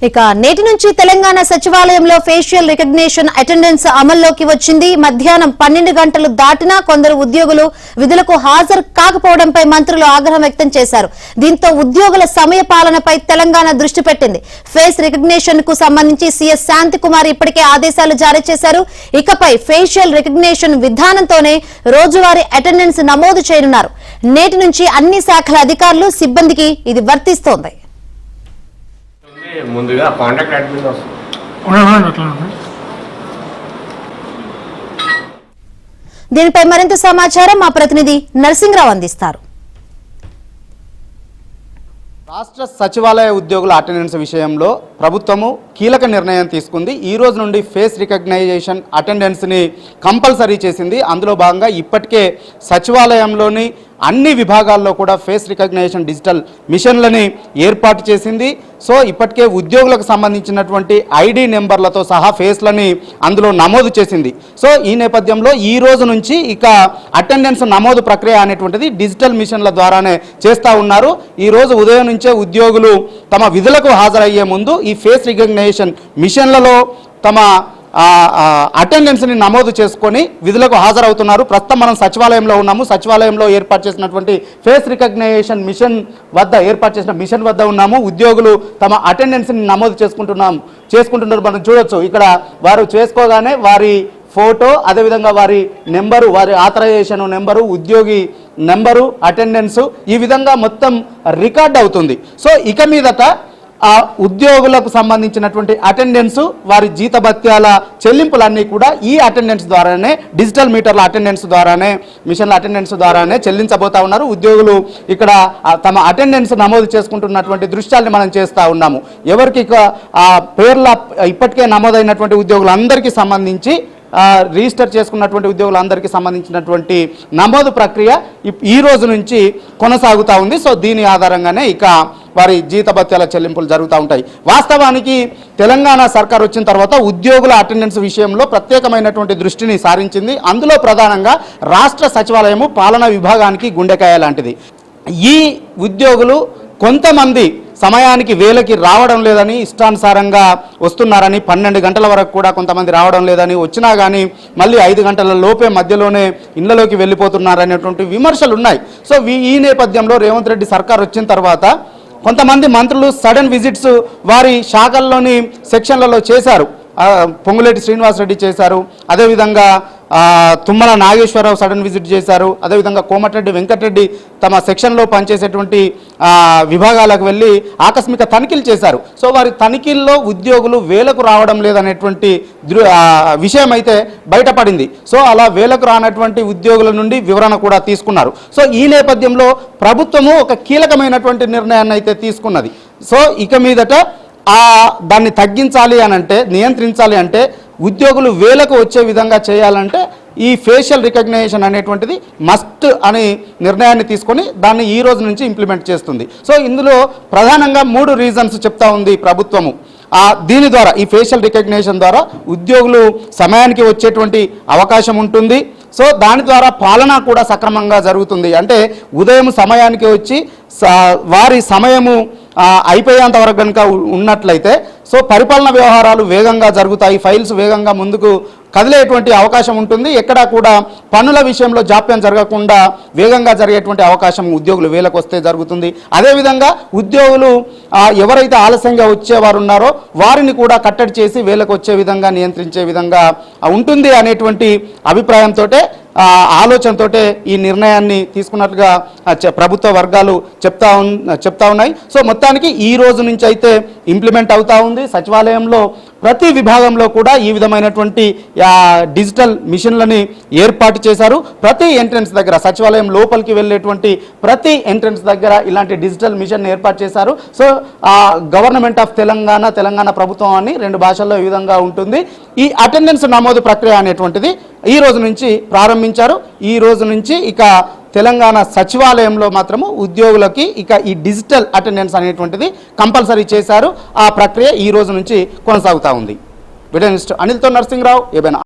ఇక నేటి నుంచి తెలంగాణ సచివాలయంలో ఫేషియల్ రికగ్నిషన్ అటెండెన్స్ అమల్లోకి వచ్చింది. మధ్యాహ్నం 12 గంటలు దాటినా కొందరు ఉద్యోగులు విధులకు హాజరు కాకపోవడంపై మంత్రులు ఆగ్రహం వ్యక్తం చేశారు. దీంతో ఉద్యోగుల సమయ పాలనపై తెలంగాణ దృష్టి పెట్టింది. ఫేస్ రికగ్నిషన్ కు సంబంధించి సీఎస్ శాంతికుమార్ ఇప్పటికే ఆదేశాలు జారీ చేశారు. ఇకపై ఫేషియల్ రికగ్నిషన్ విధానంతోనే రోజువారీ అటెండెన్స్ నమోదు చేయనున్నారు. నేటి నుంచి అన్ని శాఖల అధికారులు సిబ్బందికి ఇది వర్తిస్తోంది. ముందుగా కాంటాక్ట్ అడ్మిన్ వస్తుంది. దీనిపై మరింత సమాచారం మా ప్రతినిధి నరసింహరావు అందిస్తారు. రాష్ట్ర సచివాలయ ఉద్యోగుల అటెండెన్స్ విషయంలో ప్రభుత్వము కీలక నిర్ణయం తీసుకుంది. ఈ రోజు నుండి ఫేస్ రికగ్నైజేషన్ అటెండెన్స్ని కంపల్సరీ చేసింది. అందులో భాగంగా ఇప్పటికే సచివాలయంలోని అన్ని విభాగాల్లో కూడా ఫేస్ రికగ్నైజేషన్ డిజిటల్ మిషన్లని ఏర్పాటు చేసింది. సో ఇప్పటికే ఉద్యోగులకు సంబంధించినటువంటి ఐడి నెంబర్లతో సహా ఫేస్లని అందులో నమోదు చేసింది. సో ఈ నేపథ్యంలో ఈ రోజు నుంచి ఇక అటెండెన్స్ నమోదు ప్రక్రియ అనేటువంటిది డిజిటల్ మిషన్ల ద్వారానే చేస్తూ ఉన్నారు. ఈ రోజు ఉదయం నుంచే ఉద్యోగులు తమ విధులకు హాజరయ్యే ముందు ఈ ఫేస్ రికగ్నైజేషన్ మిషన్లలో తమ అటెండెన్స్ని నమోదు చేసుకొని విధులకు హాజరవుతున్నారు. ప్రస్తుతం మనం సచివాలయంలో ఉన్నాము. సచివాలయంలో ఏర్పాటు చేసినటువంటి ఫేస్ రికగ్నైజేషన్ మిషన్ వద్ద ఉన్నాము. ఉద్యోగులు తమ అటెండెన్స్ని నమోదు చేసుకుంటున్నారు. మనం చూడొచ్చు ఇక్కడ వారు చేసుకోగానే వారి ఫోటో, అదేవిధంగా వారి నెంబరు, వారి ఆథరైజేషన్ నెంబరు, ఉద్యోగి నెంబరు, అటెండెన్సు ఈ విధంగా మొత్తం రికార్డ్ అవుతుంది. సో ఇక మీదట ఆ ఉద్యోగులకు సంబంధించినటువంటి అటెండెన్స్, వారి జీతభత్యాల చెల్లింపులన్నీ కూడా ఈ అటెండెన్స్ ద్వారానే, డిజిటల్ మీటర్ల అటెండెన్స్ ద్వారానే, మిషన్ల అటెండెన్స్ ద్వారానే చెల్లించబోతా ఉన్నారు. ఉద్యోగులు ఇక్కడ తమ అటెండెన్స్ నమోదు చేసుకుంటున్నటువంటి దృశ్యాల్ని మనం చేస్తూ ఉన్నాము. ఎవరికి ఆ పేర్ల ఇప్పటికే నమోదైనటువంటి ఉద్యోగులందరికీ సంబంధించి రిజిస్టర్ చేసుకున్నటువంటి ఉద్యోగులందరికీ సంబంధించినటువంటి నమోదు ప్రక్రియ ఈ రోజు నుంచి కొనసాగుతూ ఉంది. సో దీని ఆధారంగానే ఇక వారి జీతభత్యాల చెల్లింపులు జరుగుతూ ఉంటాయి. వాస్తవానికి తెలంగాణ సర్కార్ వచ్చిన తర్వాత ఉద్యోగుల అటెండెన్స్ విషయంలో ప్రత్యేకమైనటువంటి దృష్టిని సారించింది. అందులో ప్రధానంగా రాష్ట్ర సచివాలయము పాలనా విభాగానికి గుండెకాయ లాంటిది. ఈ ఉద్యోగులు కొంతమంది సమయానికి వేళకి రావడం లేదని, ఇష్టానుసారంగా వస్తున్నారని, 12 గంటల వరకు కూడా కొంతమంది రావడం లేదని, వచ్చినా కానీ మళ్ళీ 5 గంటల లోపే మధ్యలోనే ఇళ్లలోకి వెళ్ళిపోతున్నారనేటువంటి విమర్శలు ఉన్నాయి. సో ఈ నేపథ్యంలో రేవంత్ రెడ్డి సర్కార్ వచ్చిన తర్వాత కొంతమంది మంత్రులు సడన్ విజిట్స్ వారి శాఖల్లోని సెక్షన్లలో చేశారు. పొంగులేటి శ్రీనివాసరెడ్డి చేశారు, అదేవిధంగా తుమ్మల నాగేశ్వరరావు సడన్ విజిట్ చేశారు, అదేవిధంగా కోమటిరెడ్డి వెంకటరెడ్డి తమ సెక్షన్లో పనిచేసేటువంటి విభాగాలకు వెళ్ళి ఆకస్మిక తనిఖీలు చేశారు. సో వారి తనిఖీల్లో ఉద్యోగులు వేలకు రావడం లేదనేటువంటి విషయం అయితే బయటపడింది. సో అలా వేలకు రానటువంటి ఉద్యోగుల నుండి వివరణ కూడా తీసుకున్నారు. సో ఈ నేపథ్యంలో ప్రభుత్వము ఒక కీలకమైనటువంటి నిర్ణయాన్ని అయితే తీసుకున్నది. సో ఇక మీదట దాన్ని తగ్గించాలి అని అంటే, నియంత్రించాలి అంటే, ఉద్యోగులు వేలకు వచ్చే విధంగా చేయాలంటే ఈ ఫేషియల్ రికగ్నైజేషన్ అనేటువంటిది మస్ట్ అని నిర్ణయాన్ని తీసుకొని దాన్ని ఈ రోజు నుంచి ఇంప్లిమెంట్ చేస్తుంది. సో ఇందులో ప్రధానంగా 3 రీజన్స్ చెప్తా ఉంది ప్రభుత్వము. దీని ద్వారా, ఈ ఫేషియల్ రికగ్నిషన్ ద్వారా ఉద్యోగులు సమయానికి వచ్చేటువంటి అవకాశం ఉంటుంది. సో దాని ద్వారా పాలన కూడా సక్రమంగా జరుగుతుంది. అంటే ఉదయం సమయానికి వచ్చి వారి సమయము అయిపోయేంత వరకు కనుక ఉన్నట్లయితే సో పరిపాలన వ్యవహారాలు వేగంగా జరుగుతాయి, ఫైల్స్ వేగంగా ముందుకు కదిలేటువంటి అవకాశం ఉంటుంది. ఎక్కడా కూడా పనుల విషయంలో జాప్యం జరగకుండా వేగంగా జరిగేటువంటి అవకాశం ఉద్యోగులు వేలకు వస్తే జరుగుతుంది. అదేవిధంగా ఉద్యోగులు ఎవరైతే ఆలస్యంగా వచ్చేవారు ఉన్నారో వారిని కూడా కట్టడి చేసి వేలకు వచ్చే విధంగా నియంత్రించే విధంగా ఉంటుంది అనేటువంటి అభిప్రాయంతో, ఆలోచనతో ఈ నిర్ణయాన్ని తీసుకున్నట్లుగా ప్రభుత్వ వర్గాలు చెప్తా ఉన్నాయి. సో మొత్తానికి ఈ రోజు నుంచి అయితే ఇంప్లిమెంట్ అవుతా ఉంది. సచివాలయంలో ప్రతి విభాగంలో కూడా ఈ విధమైనటువంటి డిజిటల్ మిషన్లని ఏర్పాటు చేశారు. ప్రతి ఎంట్రన్స్ దగ్గర, సచివాలయం లోపలికి వెళ్ళేటువంటి ప్రతి ఎంట్రన్స్ దగ్గర ఇలాంటి డిజిటల్ మిషన్ ఏర్పాటు చేశారు. సో గవర్నమెంట్ ఆఫ్ తెలంగాణ ప్రభుత్వం అని 2 భాషల్లో ఈ విధంగా ఉంటుంది. ఈ అటెండెన్స్ నమోదు ప్రక్రియ అనేటువంటిది ఈ రోజు నుంచి ప్రారంభించారు. ఈ రోజు నుంచి ఇక తెలంగాణ సచివాలయంలో మాత్రము ఉద్యోగులకి ఇక ఈ డిజిటల్ అటెండెన్స్ అనేటువంటిది కంపల్సరీ చేశారు. ఆ ప్రక్రియ ఈ రోజు నుంచి కొనసాగుతూ ఉంది. వీడియో జర్నలిస్ట్ అనిల్తో నరసింహరావు, ఏబైనా.